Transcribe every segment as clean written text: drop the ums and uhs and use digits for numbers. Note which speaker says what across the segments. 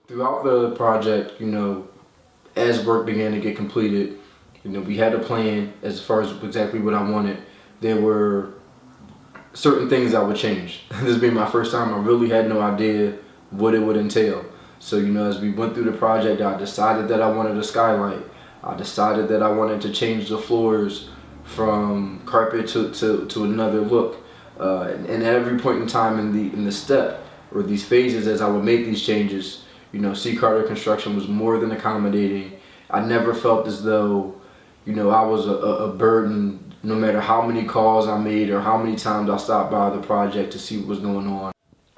Speaker 1: Throughout the project, as work began to get completed, we had a plan as far as exactly what I wanted. There were certain things I would change. This being my first time, I really had no idea what it would entail. So, as we went through the project, I decided that I wanted a skylight. I decided that I wanted to change the floors from carpet to another look. And at every point in time in the step or these phases, as I would make these changes, C. Carter Construction was more than accommodating. I never felt as though, I was a burden, no matter how many calls I made or how many times I stopped by the project to see what was going on.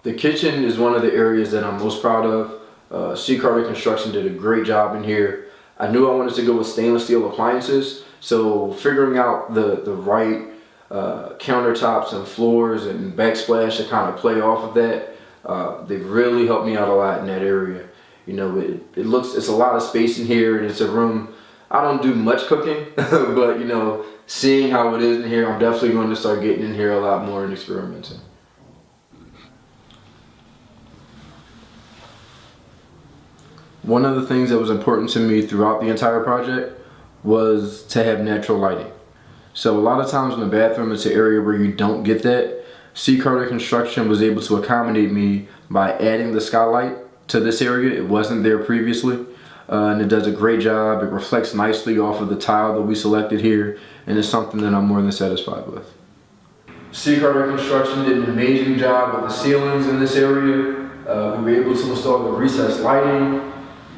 Speaker 1: The kitchen is one of the areas that I'm most proud of. C. Carter Construction did a great job in here. I knew I wanted to go with stainless steel appliances, so figuring out the right countertops and floors and backsplash to kind of play off of that, they've really helped me out a lot in that area. It's a lot of space in here, and it's a room. I don't do much cooking, but seeing how it is in here, I'm definitely going to start getting in here a lot more and experimenting. One of the things that was important to me throughout the entire project was to have natural lighting. So a lot of times in the bathroom, it's an area where you don't get that. C. Carter Construction was able to accommodate me by adding the skylight to this area. It wasn't there previously. And it does a great job. It reflects nicely off of the tile that we selected here, and it's something that I'm more than satisfied with. C. Carter Construction did an amazing job with the ceilings in this area. We were able to install the recessed lighting.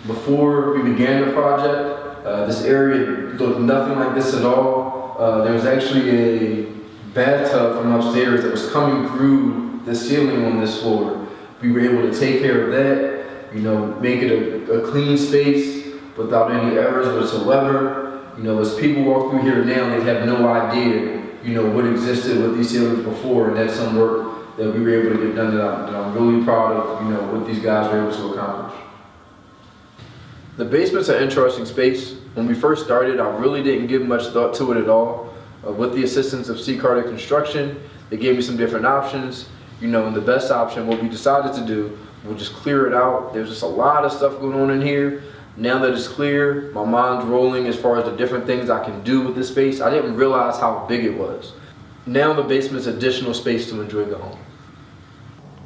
Speaker 1: Before we began the project, this area looked nothing like this at all. There was actually a bathtub from upstairs that was coming through the ceiling on this floor. We were able to take care of that, make it a clean space without any errors whatsoever. As people walk through here now, they have no idea, what existed with these ceilings before, and that's some work that we were able to get done that I'm really proud of, what these guys were able to accomplish. The basement's an interesting space. When we first started, I really didn't give much thought to it at all. With the assistance of C. Carter Construction, they gave me some different options. And the best option, what we decided to do, we'll just clear it out. There's just a lot of stuff going on in here. Now that it's clear, my mind's rolling as far as the different things I can do with this space. I didn't realize how big it was. Now the basement's additional space to enjoy the home.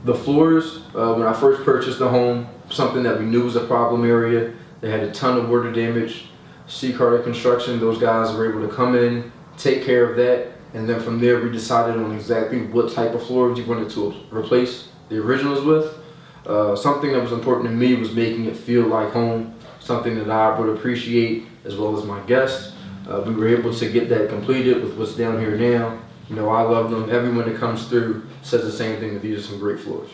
Speaker 1: The floors, when I first purchased the home, something that we knew was a problem area. They had a ton of water damage. C. Carter Construction, those guys were able to come in, take care of that, and then from there we decided on exactly what type of floors we wanted to replace the originals with. Something that was important to me was making it feel like home, something that I would appreciate as well as my guests. We were able to get that completed with what's down here now. I love them. Everyone that comes through says the same thing, that these are some great floors.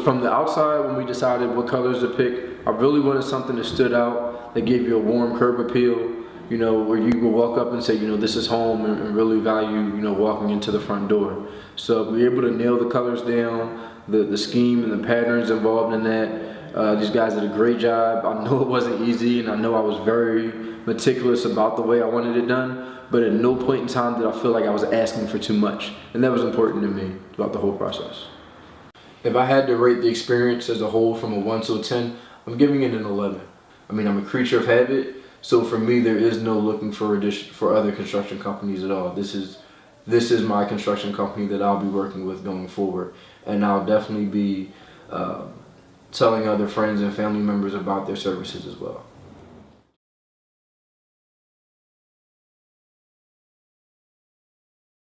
Speaker 1: From the outside, when we decided what colors to pick, I really wanted something that stood out, that gave you a warm curb appeal, where you would walk up and say, this is home, and really value, walking into the front door. So we were able to nail the colors down, the scheme and the patterns involved in that. These guys did a great job. I know it wasn't easy, and I know I was very meticulous about the way I wanted it done, but at no point in time did I feel like I was asking for too much. And that was important to me throughout the whole process. If I had to rate the experience as a whole from a 1 to a 10, I'm giving it an 11. I'm a creature of habit, so for me there is no looking for other construction companies at all. This is my construction company that I'll be working with going forward, and I'll definitely be telling other friends and family members about their services as well.